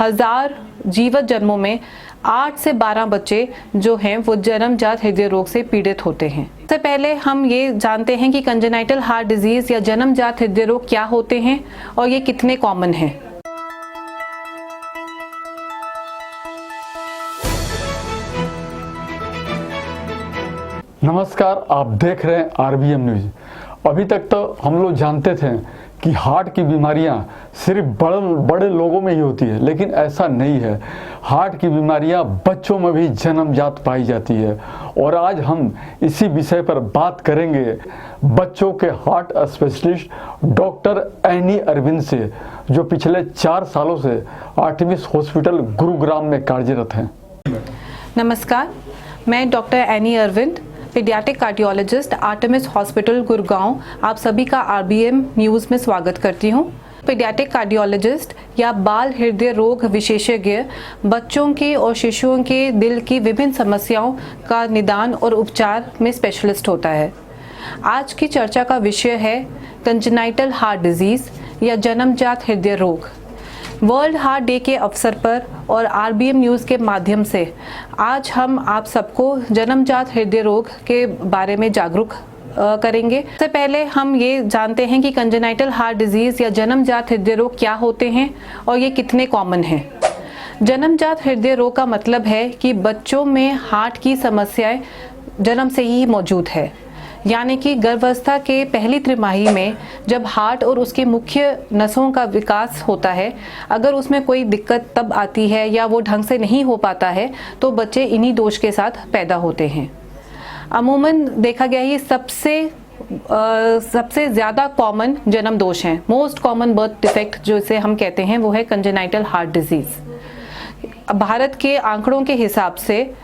1000 जीवित जन्मों में 8 से 12 बच्चे जो हैं वो जन्मजात हृदय रोग से पीड़ित होते हैं। सबसे पहले हम ये जानते हैं कि कंजेनाइटल हार्ट डिजीज या जन्मजात हृदय रोग क्या होते हैं और ये कितने कॉमन हैं। नमस्कार, आप देख रहे हैं आरबीएम न्यूज। अभी तक तो हम लोग जानते थे कि हार्ट की बीमारियां सिर्फ बड़े लोगों में ही होती है, लेकिन ऐसा नहीं है। हार्ट की बीमारियां बच्चों में भी जन्मजात पाई जाती है और आज हम इसी विषय पर बात करेंगे बच्चों के heart specialist doctor Annie Arvind से, जो पिछले 4 सालों से आर्टेमिस हॉस्पिटल गुरुग्राम में कार्यरत हैं। नमस्कार, मैं doctor Annie Arvind, paediatric cardiologist, Artemis hospital Gurgaon, आप सभी का आरबीएम न्यूज़ में स्वागत करती हूँ। पीडियाट्रिक कार्डियोलॉजिस्ट या बाल हृदय रोग विशेषज्ञ बच्चों के और शिशुओं के दिल की विभिन्न समस्याओं का निदान और उपचार में स्पेशलिस्ट होता है। आज की चर्चा का विषय है कंजेनाइटल हार्ट डिजीज़ या जन्मजात हृदय रोग। वर्ल्ड हार्ट डे के अवसर पर और आरबीएम न्यूज़ के माध्यम से आज हम आप सबको जन्मजात हृदय रोग के बारे में जागरूक करेंगे। सबसे पहले हम ये जानते हैं कि कंजेनाइटल हार्ट डिजीज़ या जन्मजात हृदय रोग क्या होते हैं और ये कितने कॉमन हैं। जन्मजात हृदय रोग का मतलब है कि बच्चों में हार्ट की समस्याएं जन्म से ही मौजूद है, यानी कि गर्भावस्था के पहली तिमाही में जब हार्ट और उसके मुख्य नसों का विकास होता है, अगर उसमें कोई दिक्कत तब आती है या वो ढंग से नहीं हो पाता है तो बच्चे इन्हीं दोष के साथ पैदा होते हैं। अमूमन देखा गया ये सबसे ज़्यादा कॉमन जन्म दोष हैं। मोस्ट कॉमन बर्थ डिफेक्ट जो इसे हम कहते हैं वो है कंजेनाइटल हार्ट डिजीज़। भारत के आंकड़ों के हिसाब से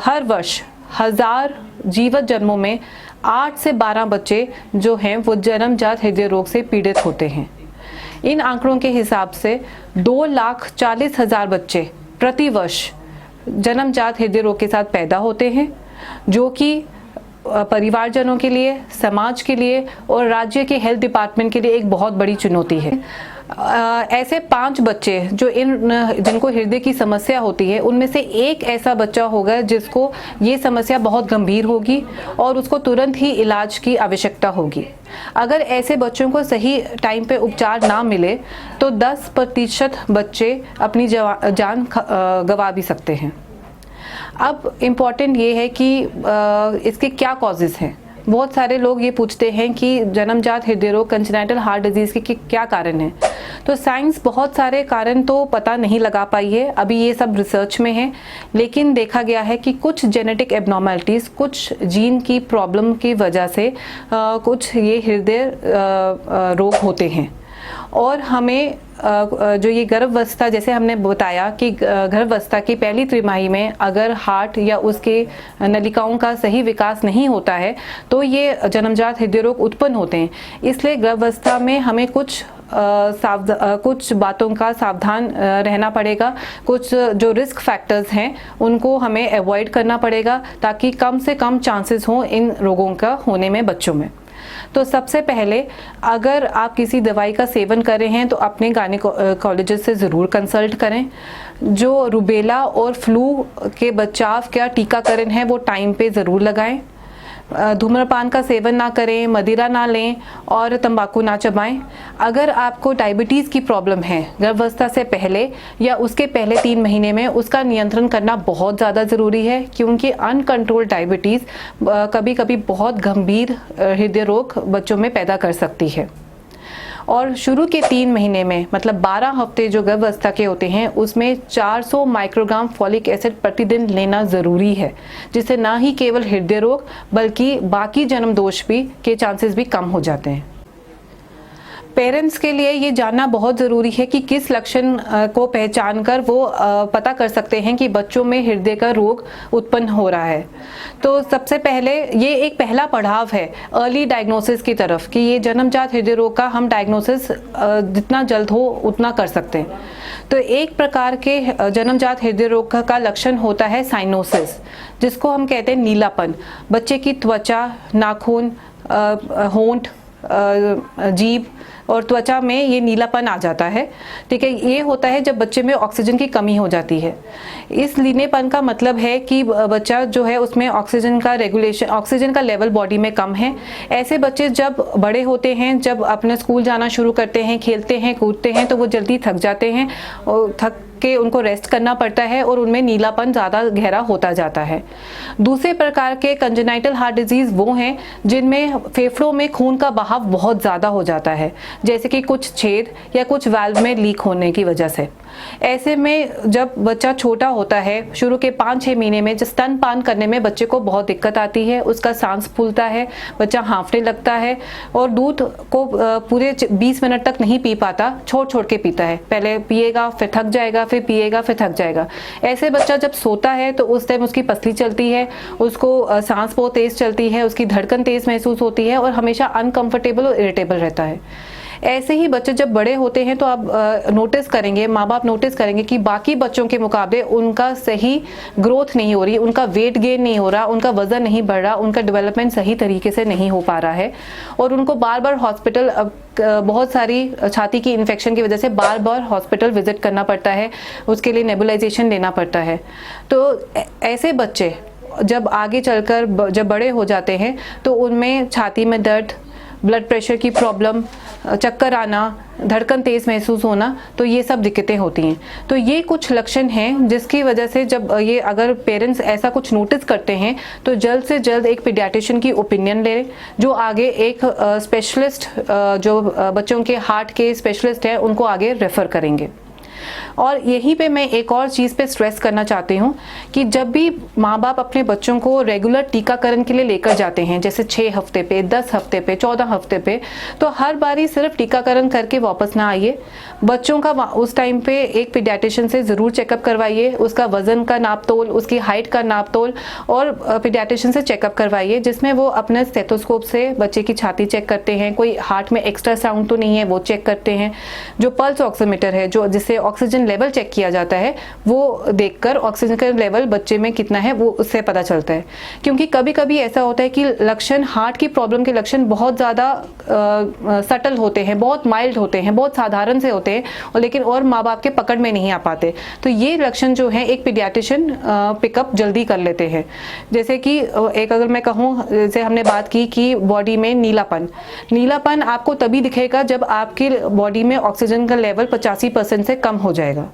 हर वर्ष 1000 जीवित जन्मों में 8 से 12 बच्चे जो हैं वो जन्मजात हृदय रोग से पीड़ित होते हैं। इन आंकड़ों के हिसाब से 2,40,000 बच्चे प्रति वर्ष जन्मजात हृदय रोग के साथ पैदा होते हैं, जो कि परिवारजनों के लिए, समाज के लिए और राज्य के हेल्थ डिपार्टमेंट के लिए एक बहुत बड़ी चुनौती है। ऐसे 5 बच्चे जिनको हृदय की समस्या होती है, उनमें से एक ऐसा बच्चा होगा जिसको ये समस्या बहुत गंभीर होगी और उसको तुरंत ही इलाज की आवश्यकता होगी। अगर ऐसे बच्चों को सही टाइम पे उपचार ना मिले तो 10% बच्चे अपनी जान गंवा भी सकते हैं। अब इम्पॉर्टेंट ये है कि इसके क्या कॉजेज़ हैं। बहुत सारे लोग ये पूछते हैं कि जन्मजात हृदय रोग कंजेनाइटल हार्ट डिजीज़ के क्या कारण हैं। तो साइंस बहुत सारे कारण तो पता नहीं लगा पाई है, अभी ये सब रिसर्च में है, लेकिन देखा गया है कि कुछ जेनेटिक एबनॉर्मलिटीज़, कुछ जीन की प्रॉब्लम की वजह से कुछ ये हृदय रोग होते हैं। और हमें जो ये गर्भावस्था, जैसे हमने बताया कि गर्भावस्था की पहली तिमाही में अगर हार्ट या उसके नलिकाओं का सही विकास नहीं होता है तो ये जन्मजात हृदय रोग उत्पन्न होते हैं। इसलिए गर्भावस्था में हमें कुछ बातों का सावधान रहना पड़ेगा। कुछ जो रिस्क फैक्टर्स हैं उनको हमें अवॉइड करना पड़ेगा ताकि कम से कम चांसेस हों इन रोगों का होने में बच्चों में। तो सबसे पहले अगर आप किसी दवाई का सेवन कर रहे हैं तो अपने गायनेकोलॉजिस्ट से ज़रूर कंसल्ट करें। जो रुबेला और फ्लू के बचाव का टीकाकरण है वो टाइम पे ज़रूर लगाएं। धूम्रपान का सेवन ना करें, मदिरा ना लें और तंबाकू ना चबाएं। अगर आपको डायबिटीज़ की प्रॉब्लम है गर्भावस्था से पहले या उसके पहले 3 महीने में, उसका नियंत्रण करना बहुत ज़्यादा ज़रूरी है, क्योंकि अनकंट्रोल्ड डायबिटीज़ कभी कभी बहुत गंभीर हृदय रोग बच्चों में पैदा कर सकती है। और शुरू के 3 महीने में, मतलब 12 हफ्ते जो गर्भावस्था के होते हैं, उसमें 400 माइक्रोग्राम फॉलिक एसिड प्रतिदिन लेना ज़रूरी है, जिससे ना ही केवल हृदय रोग बल्कि बाकी जन्म दोष भी के चांसेस भी कम हो जाते हैं। पेरेंट्स के लिए ये जानना बहुत ज़रूरी है कि किस लक्षण को पहचान कर वो पता कर सकते हैं कि बच्चों में हृदय का रोग उत्पन्न हो रहा है। तो सबसे पहले ये एक पहला पड़ाव है अर्ली डायग्नोसिस की तरफ कि ये जन्मजात हृदय रोग का हम डायग्नोसिस जितना जल्द हो उतना कर सकते हैं। तो एक प्रकार के जन्मजात हृदय रोग का लक्षण होता है साइनोसिस, जिसको हम कहते हैं नीलापन। बच्चे की त्वचा, नाखून, होंठ जीभ और त्वचा में ये नीलापन आ जाता है। ठीक है, ये होता है जब बच्चे में ऑक्सीजन की कमी हो जाती है। इस नीलेपन का मतलब है कि बच्चा जो है उसमें ऑक्सीजन का रेगुलेशन, ऑक्सीजन का लेवल बॉडी में कम है। ऐसे बच्चे जब बड़े होते हैं, जब अपने स्कूल जाना शुरू करते हैं, खेलते हैं, कूदते हैं, तो वो जल्दी थक जाते हैं और थक के उनको रेस्ट करना पड़ता है और उनमें नीलापन ज़्यादा गहरा होता जाता है। दूसरे प्रकार के कंजेनाइटल हार्ट डिजीज़ वो हैं जिनमें फेफड़ों में खून का बहाव बहुत ज़्यादा हो जाता है, जैसे कि कुछ छेद या कुछ वाल्व में लीक होने की वजह से। ऐसे में जब बच्चा छोटा होता है, शुरू के 5-6 महीने में स्तनपान करने में बच्चे को बहुत दिक्कत आती है, उसका सांस फूलता है, बच्चा हाँफने लगता है और दूध को पूरे 20 मिनट तक नहीं पी पाता, छोड़ छोड़ के पीता है। पहले पिएगा, फिर थक जाएगा, फिर पिएगा, फिर थक जाएगा। ऐसे बच्चा जब सोता है तो उस टाइम उसकी पसली चलती है, उसको सांस बहुत तेज चलती है, उसकी धड़कन तेज महसूस होती है और हमेशा अनकंफर्टेबल और इरिटेबल रहता है। ऐसे ही बच्चे जब बड़े होते हैं तो आप नोटिस करेंगे, माँ बाप नोटिस करेंगे कि बाकी बच्चों के मुकाबले उनका सही ग्रोथ नहीं हो रही, उनका वेट गेन नहीं हो रहा, उनका वजन नहीं बढ़ रहा, उनका डेवलपमेंट सही तरीके से नहीं हो पा रहा है और उनको बार बार हॉस्पिटल, बहुत सारी छाती की इन्फेक्शन की वजह से बार बार हॉस्पिटल विजिट करना पड़ता है, उसके लिए नेबुलाइजेशन लेना पड़ता है। तो ऐसे बच्चे जब आगे चलकर जब बड़े हो जाते हैं तो उनमें छाती में दर्द, ब्लड प्रेशर की प्रॉब्लम, चक्कर आना, धड़कन तेज महसूस होना, तो ये सब दिक्कतें होती हैं। तो ये कुछ लक्षण हैं जिसकी वजह से जब ये अगर पेरेंट्स ऐसा कुछ नोटिस करते हैं तो जल्द से जल्द एक पीडियाट्रिशियन की ओपिनियन ले, जो आगे एक स्पेशलिस्ट, जो बच्चों के हार्ट के स्पेशलिस्ट हैं, उनको आगे रेफर करेंगे। और यहीं पे मैं एक और चीज़ पे स्ट्रेस करना चाहती हूँ कि जब भी माँ बाप अपने बच्चों को रेगुलर टीकाकरण के लिए लेकर जाते हैं, जैसे 6 हफ्ते पे, 10 हफ्ते पे, 14 हफ्ते पे, तो हर बारी सिर्फ टीकाकरण करके वापस ना आइए। बच्चों का उस टाइम पे एक पीडियाट्रिशियन से ज़रूर चेकअप करवाइए, उसका वज़न का नाप तोल, उसकी हाइट का नाप तोल और पीडियाट्रिशियन से चेकअप करवाइए, जिसमें वो अपने स्टेथोस्कोप से बच्चे की छाती चेक करते हैं, कोई हार्ट में एक्स्ट्रा साउंड तो नहीं है वो चेक करते हैं, जो पल्स ऑक्सीमीटर है, जो जिससे ऑक्सीजन लेवल चेक किया जाता है, वो देखकर ऑक्सीजन का लेवल बच्चे में कितना है वो उससे पता चलता है। क्योंकि कभी कभी ऐसा होता है कि लक्षण, हार्ट की प्रॉब्लम के लक्षण बहुत ज़्यादा सटल होते हैं, बहुत माइल्ड होते हैं, बहुत साधारण से होते हैं और लेकिन और माँ बाप के पकड़ में नहीं आ पाते। तो ये लक्षण जो है एक पीडियाट्रिशियन पिकअप जल्दी कर लेते हैं। जैसे कि एक अगर मैं कहूँ, जैसे हमने बात की कि बॉडी में नीलापन आपको तभी दिखेगा जब आपकी बॉडी में ऑक्सीजन का लेवल 85% से कम हो जाएगा।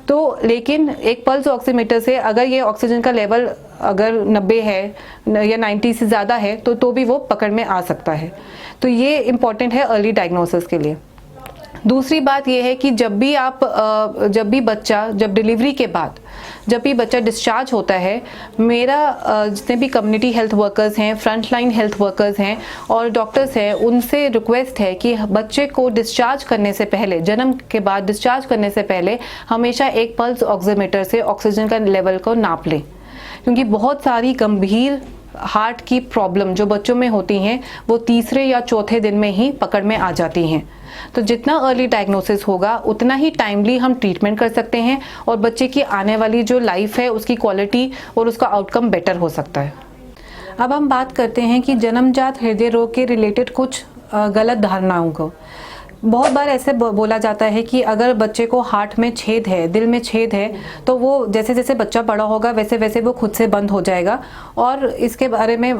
तो लेकिन एक पल्स ऑक्सीमीटर से अगर ये ऑक्सीजन का लेवल अगर 90 है या 90 से ज़्यादा है तो भी वो पकड़ में आ सकता है। तो ये इम्पॉर्टेंट है अर्ली डायग्नोसिस के लिए। दूसरी बात यह है कि जब भी बच्चा, जब डिलीवरी के बाद जब भी बच्चा डिस्चार्ज होता है, मेरा जितने भी कम्युनिटी हेल्थ वर्कर्स हैं, फ्रंटलाइन हेल्थ वर्कर्स हैं और डॉक्टर्स हैं, उनसे रिक्वेस्ट है कि बच्चे को डिस्चार्ज करने से पहले, जन्म के बाद डिस्चार्ज करने से पहले हमेशा एक पल्स ऑक्सीमीटर से ऑक्सीजन का लेवल को नाप लें। क्योंकि बहुत सारी गंभीर हार्ट की प्रॉब्लम जो बच्चों में होती हैं वो तीसरे या चौथे दिन में ही पकड़ में आ जाती हैं। तो जितना अर्ली डायग्नोसिस होगा उतना ही टाइमली हम ट्रीटमेंट कर सकते हैं और बच्चे की आने वाली जो लाइफ है उसकी क्वालिटी और उसका आउटकम बेटर हो सकता है। अब हम बात करते हैं कि जन्मजात हृदय रोग के रिलेटेड कुछ गलत धारणाओं को। बहुत बार ऐसे बोला जाता है कि अगर बच्चे को हार्ट में छेद है, दिल में छेद है, तो वो जैसे जैसे बच्चा बड़ा होगा वैसे वैसे वो खुद से बंद हो जाएगा। और इसके बारे में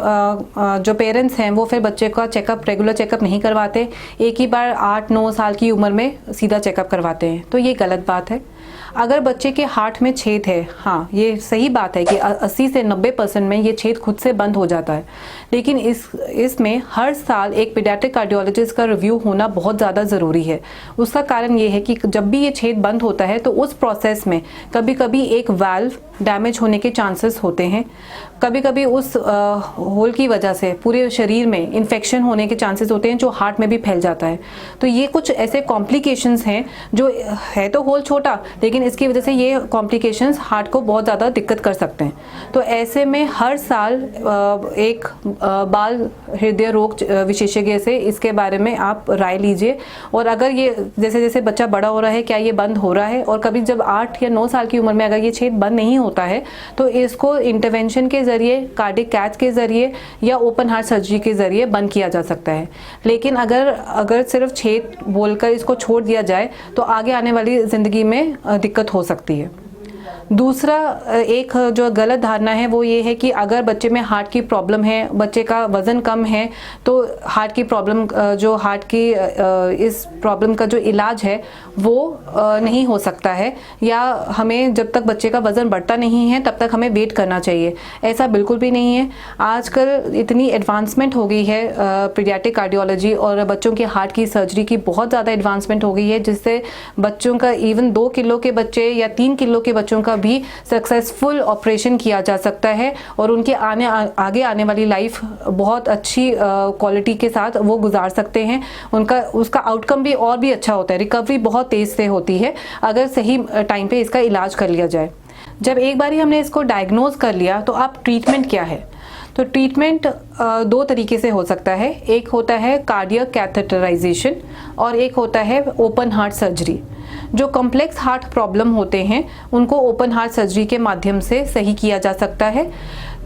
जो पेरेंट्स हैं वो फिर बच्चे का चेकअप, रेगुलर चेकअप नहीं करवाते, एक ही बार 8-9 साल की उम्र में सीधा चेकअप करवाते हैं। तो ये गलत बात है। अगर बच्चे के हार्ट में छेद है, हाँ ये सही बात है कि 80 से 90% में ये छेद खुद से बंद हो जाता है, लेकिन इसमें हर साल एक पीडियाट्रिक कार्डियोलॉजिस्ट का रिव्यू होना बहुत ज़्यादा ज़रूरी है। उसका कारण ये है कि जब भी ये छेद बंद होता है तो उस प्रोसेस में कभी कभी एक वाल्व डैमेज होने के चांसेस होते हैं, कभी कभी उस होल की वजह से पूरे शरीर में इन्फेक्शन होने के चांसेस होते हैं जो हार्ट में भी फैल जाता है। तो ये कुछ ऐसे कॉम्प्लिकेशंस हैं जो है तो होल छोटा, लेकिन इसकी वजह से ये कॉम्प्लिकेशंस हार्ट को बहुत ज़्यादा दिक्कत कर सकते हैं। तो ऐसे में हर साल एक बाल हृदय रोग विशेषज्ञ से इसके बारे में आप राय लीजिए, और अगर ये जैसे जैसे बच्चा बड़ा हो रहा है क्या ये बंद हो रहा है, और कभी जब 8 या 9 साल की उम्र में अगर ये छेद बंद नहीं होता है तो इसको इंटरवेंशन के ज़रिए, कार्डियक कैथ के ज़रिए या ओपन हार्ट सर्जरी के ज़रिए बंद किया जा सकता है। लेकिन अगर सिर्फ छेद बोलकर इसको छोड़ दिया जाए तो आगे आने वाली ज़िंदगी में दिक्कत हो सकती है। दूसरा एक जो गलत धारणा है वो ये है कि अगर बच्चे में हार्ट की प्रॉब्लम है, बच्चे का वज़न कम है, तो हार्ट की प्रॉब्लम जो हार्ट की इस प्रॉब्लम का जो इलाज है वो नहीं हो सकता है, या हमें जब तक बच्चे का वज़न बढ़ता नहीं है तब तक हमें वेट करना चाहिए। ऐसा बिल्कुल भी नहीं है। आजकल इतनी एडवांसमेंट हो गई है पीडियाट्रिक कार्डियोलॉजी और बच्चों के हार्ट की सर्जरी की बहुत ज़्यादा एडवांसमेंट हो गई है, जिससे बच्चों का इवन 2 किलो के बच्चे या 3 किलो के बच्चों का भी सक्सेसफुल ऑपरेशन किया जा सकता है और उनके आगे आने वाली लाइफ बहुत अच्छी क्वालिटी के साथ वो गुजार सकते हैं। उसका आउटकम भी और भी अच्छा होता है, रिकवरी बहुत तेज़ से होती है अगर सही टाइम पे इसका इलाज कर लिया जाए। जब एक बार हमने इसको डायग्नोज कर लिया तो अब ट्रीटमेंट क्या है? तो ट्रीटमेंट 2 तरीके से हो सकता है। एक होता है कार्डियक कैथेटराइजेशन और एक होता है ओपन हार्ट सर्जरी। जो कॉम्प्लेक्स हार्ट प्रॉब्लम होते हैं उनको ओपन हार्ट सर्जरी के माध्यम से सही किया जा सकता है।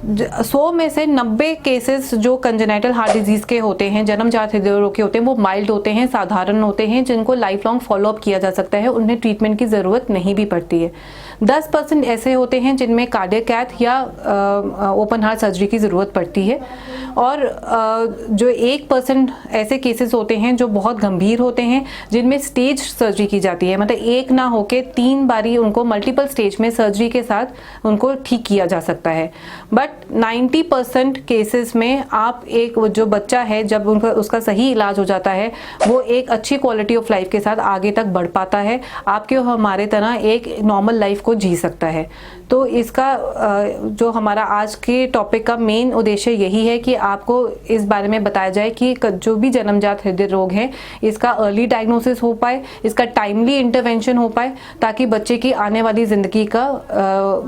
100 में से 90 केसेस जो कंजेनाइटल हार्ट डिजीज़ के होते हैं, जन्मजात हृदय रोग के होते हैं, वो माइल्ड होते हैं, साधारण होते हैं, जिनको लाइफ लॉन्ग फॉलोअप किया जा सकता है, उन्हें ट्रीटमेंट की ज़रूरत नहीं भी पड़ती है। 10% ऐसे होते हैं जिनमें कार्डियक कैथ या ओपन हार्ट सर्जरी की ज़रूरत पड़ती है, और जो 1% ऐसे केसेस होते हैं जो बहुत गंभीर होते हैं, जिनमें स्टेज सर्जरी की जाती है, मतलब एक ना होके 3 बारी उनको मल्टीपल स्टेज में सर्जरी के साथ उनको ठीक किया जा सकता है। बट 90% केसेस में आप एक जो बच्चा है जब उसका सही इलाज हो जाता है वो एक अच्छी क्वालिटी ऑफ लाइफ के साथ आगे तक बढ़ पाता है, आपके हमारे तरह एक नॉर्मल लाइफ को जी सकता है। तो इसका जो हमारा आज के टॉपिक का मेन उद्देश्य यही है कि आपको इस बारे में बताया जाए कि जो भी जन्मजात हृदय रोग है इसका अर्ली डायग्नोसिस हो पाए, इसका टाइमली इंटरवेंशन हो पाए, ताकि बच्चे की आने वाली ज़िंदगी का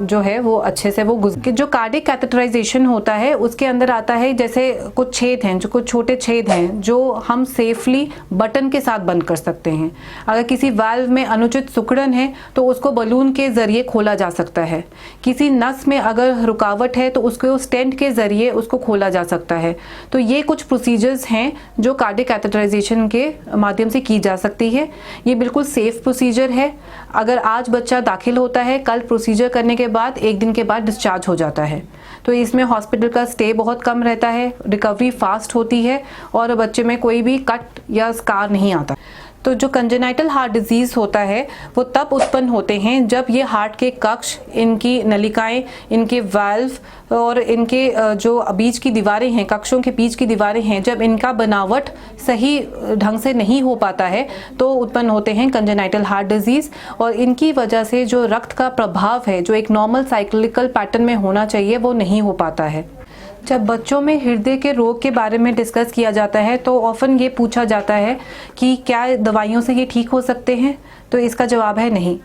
जो है वो अच्छे से वो जो कार्डियक कैथेटराइजेशन होता है उसके अंदर आता है जैसे कुछ छेद हैं, जो कुछ छोटे छेद हैं जो हम सेफली बटन के साथ बंद कर सकते हैं। अगर किसी वाल्व में अनुचित सिकुड़न है तो उसको बलून के ज़रिए खोला जा सकता है। किसी नस में अगर रुकावट है तो उसको स्टेंट के ज़रिए उसको खोला जा सकता है। तो ये कुछ प्रोसीजर्स हैं जो कार्डियक कैथेटराइजेशन के माध्यम से की जा सकती है। ये बिल्कुल सेफ प्रोसीजर है। अगर आज बच्चा दाखिल होता है, कल प्रोसीजर करने के बाद 1 दिन के बाद डिस्चार्ज हो जाता है। तो इसमें हॉस्पिटल का स्टे बहुत कम रहता है, रिकवरी फास्ट होती है और बच्चे में कोई भी कट या स्कार नहीं आता। तो जो कंजेनाइटल हार्ट डिजीज़ होता है वो तब उत्पन्न होते हैं जब ये हार्ट के कक्ष, इनकी नलिकाएं, इनके वाल्व और इनके जो बीच की दीवारें हैं, कक्षों के बीच की दीवारें हैं, जब इनका बनावट सही ढंग से नहीं हो पाता है तो उत्पन्न होते हैं कंजेनाइटल हार्ट डिजीज़। और इनकी वजह से जो रक्त का प्रभाव है, जो एक नॉर्मल साइक्लिकल पैटर्न में होना चाहिए, वो नहीं हो पाता है। जब बच्चों में हृदय के रोग के बारे में डिस्कस किया जाता है तो ऑफन ये पूछा जाता है कि क्या दवाइयों से ये ठीक हो सकते हैं? तो इसका जवाब है नहीं।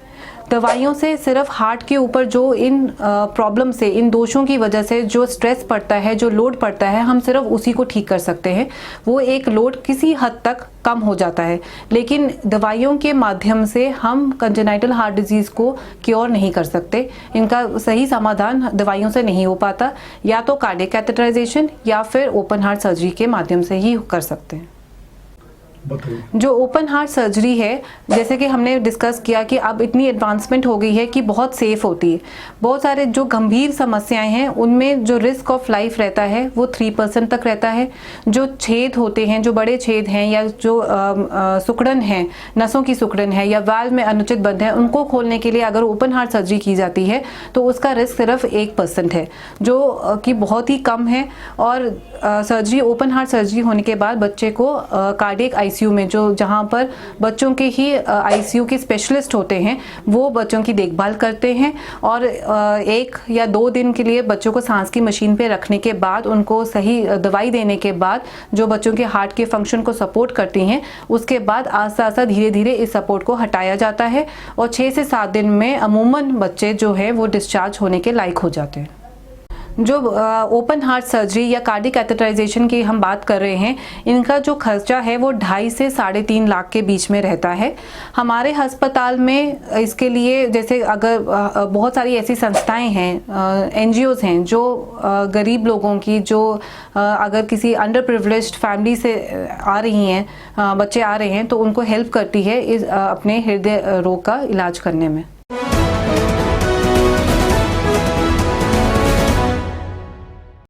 दवाइयों से सिर्फ हार्ट के ऊपर जो इन प्रॉब्लम से, इन दोषों की वजह से जो स्ट्रेस पड़ता है, जो लोड पड़ता है, हम सिर्फ उसी को ठीक कर सकते हैं। वो एक लोड किसी हद तक कम हो जाता है, लेकिन दवाइयों के माध्यम से हम कंजेनाइटल हार्ट डिजीज़ को क्योर नहीं कर सकते। इनका सही समाधान दवाइयों से नहीं हो पाता, या तो कार्डियक कैथेटराइजेशन या फिर ओपन हार्ट सर्जरी के माध्यम से ही कर सकते हैं। जो ओपन हार्ट सर्जरी है, जैसे कि हमने डिस्कस किया कि अब इतनी एडवांसमेंट हो गई है कि बहुत सेफ होती है। बहुत सारे जो गंभीर समस्याएं हैं उनमें जो रिस्क ऑफ लाइफ रहता है वो 3% तक रहता है। जो छेद होते हैं, जो बड़े छेद हैं या जो सिकुड़न है, नसों की सिकुड़न है या वाल्व में अनुचित बंध है, उनको खोलने के लिए अगर ओपन हार्ट सर्जरी की जाती है तो उसका रिस्क सिर्फ 1% है, जो कि बहुत ही कम है। और सर्जरी, ओपन हार्ट सर्जरी होने के बाद बच्चे को कार्डियक आईसीयू में, जो जहाँ पर बच्चों के ही आईसीयू के स्पेशलिस्ट होते हैं, वो बच्चों की देखभाल करते हैं और 1 या 2 दिन के लिए बच्चों को सांस की मशीन पे रखने के बाद, उनको सही दवाई देने के बाद, जो बच्चों के हार्ट के फंक्शन को सपोर्ट करती हैं, उसके बाद आस्ता आस्ता धीरे धीरे इस सपोर्ट को हटाया जाता है और 6 से 7 दिन में अमूमन बच्चे जो है वो डिस्चार्ज होने के लायक हो जाते हैं। जो ओपन हार्ट सर्जरी या कार्डियक कैथेटराइजेशन की हम बात कर रहे हैं, इनका जो खर्चा है वो 2.5 से 3.5 लाख के बीच में रहता है। हमारे अस्पताल में इसके लिए, जैसे अगर बहुत सारी ऐसी संस्थाएं हैं, एनजीओज हैं, जो गरीब लोगों की, जो अगर किसी अंडर प्रिविलेज्ड फैमिली से आ रही हैं, बच्चे आ रहे हैं, तो उनको हेल्प करती है इस अपने हृदय रोग का इलाज करने में।